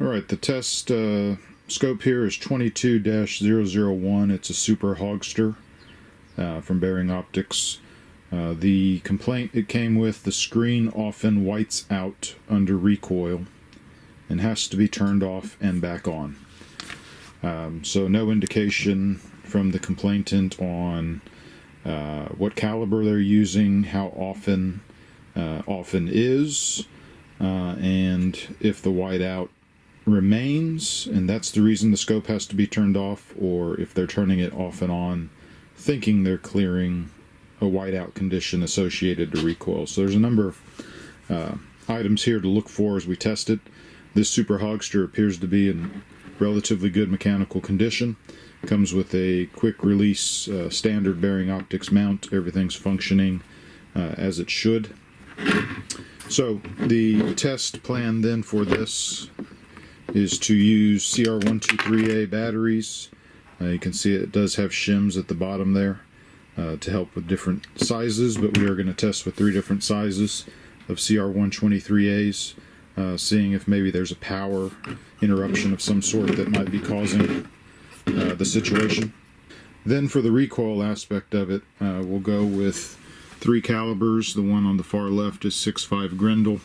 Alright, the test scope here is 22-001. It's a Super Hogster from Bering Optics. The complaint it came with: the screen often whites out under recoil and has to be turned off and back on. So no indication from the complainant on what caliber they're using, how often is, and if the whiteout remains, and that's the reason the scope has to be turned off, or if they're turning it off and on thinking they're clearing a whiteout condition associated to recoil. So there's a number of items here to look for as we test it. This Super Hogster appears to be in relatively good mechanical condition. Comes with a quick release standard Bering Optics mount. Everything's functioning as it should. So the test plan then for this is to use CR123A batteries. You can see it does have shims at the bottom there to help with different sizes, but we are going to test with 3 different sizes of CR123As, seeing if maybe there's a power interruption of some sort that might be causing the situation. Then for the recoil aspect of it, we'll go with 3 calibers. The one on the far left is 6.5 Grendel.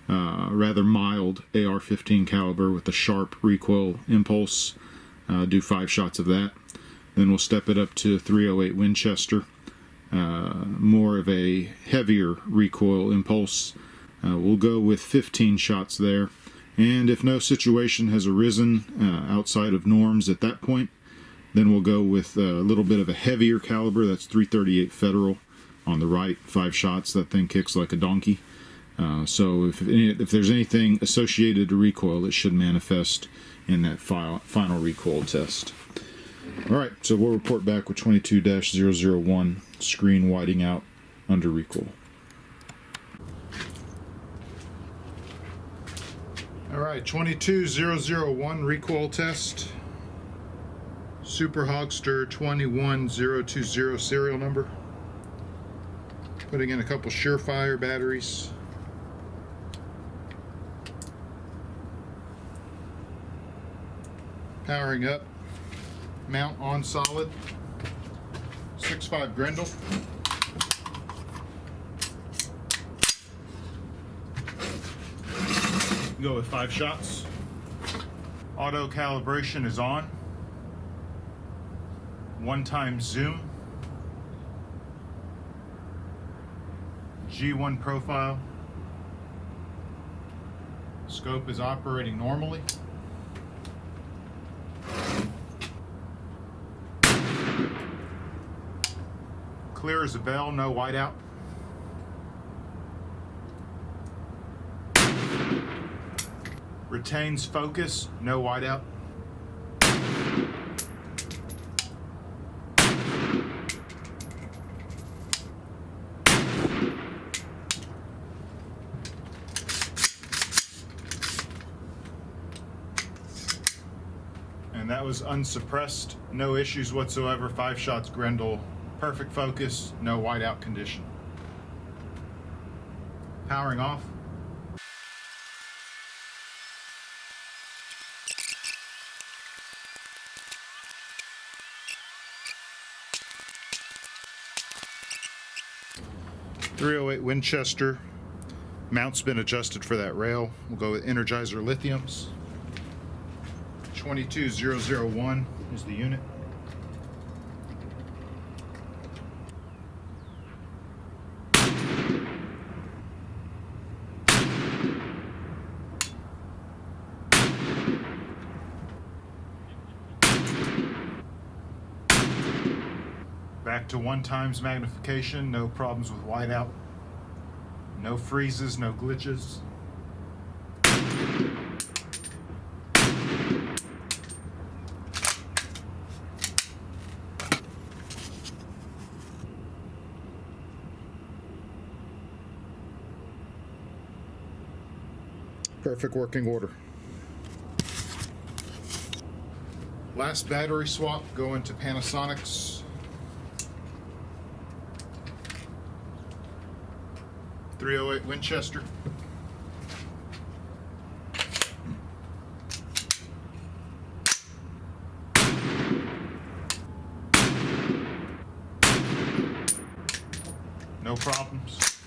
Rather mild AR-15 caliber with a sharp recoil impulse. Do 5 shots of that. Then we'll step it up to 308 Winchester. More of a heavier recoil impulse. We'll go with 15 shots there. And if no situation has arisen outside of norms at that point, then we'll go with a little bit of a heavier caliber. That's 338 Federal on the right. 5 shots. That thing kicks like a donkey. So if there's anything associated to recoil, it should manifest in that final recoil test. Alright, so we'll report back with 22-001, screen whiting out under recoil. Alright, 22-001 recoil test. Super Hogster 21020 serial number. Putting in a couple Surefire batteries. Powering up. Mount on solid. 6.5 Grendel. Go with 5 shots. Auto calibration is on. 1-time zoom. G1 profile. Scope is operating normally. Clear as a bell, no whiteout. Retains focus, no whiteout. And that was unsuppressed, no issues whatsoever. 5 shots Grendel, perfect focus, no whiteout condition. Powering off. .308 Winchester. Mount's been adjusted for that rail. We'll go with Energizer lithiums. 22-001 is the unit. Back to 1x magnification, no problems with whiteout, no freezes, no glitches. Perfect working order. Last battery swap going to Panasonic's 308 Winchester. no problems.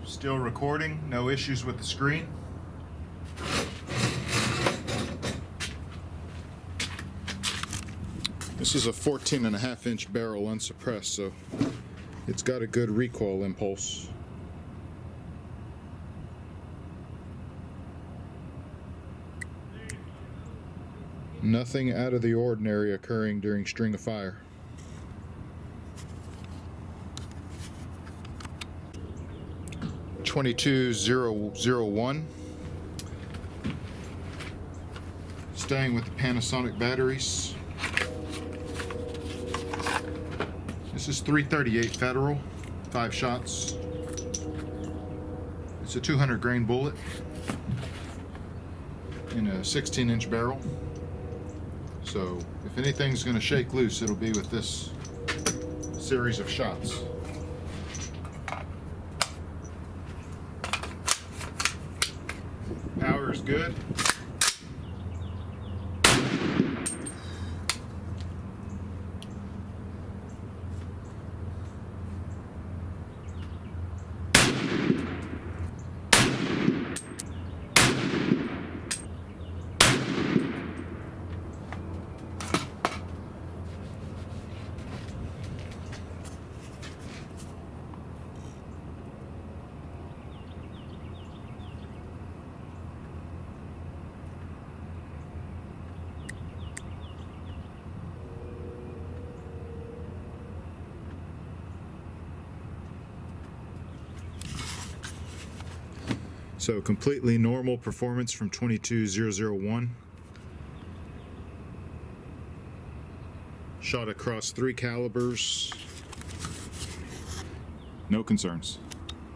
Still recording, no issues with the screen. This is a 14.5-inch barrel unsuppressed, so it's got a good recoil impulse. Nothing out of the ordinary occurring during string of fire. .22-001. Staying with the Panasonic batteries. This is 338 Federal, 5 shots. It's a 200 grain bullet in a 16-inch barrel. So if anything's going to shake loose, it'll be with this series of shots. Power is good. So completely normal performance from 22-001. Shot across 3 calibers. No concerns.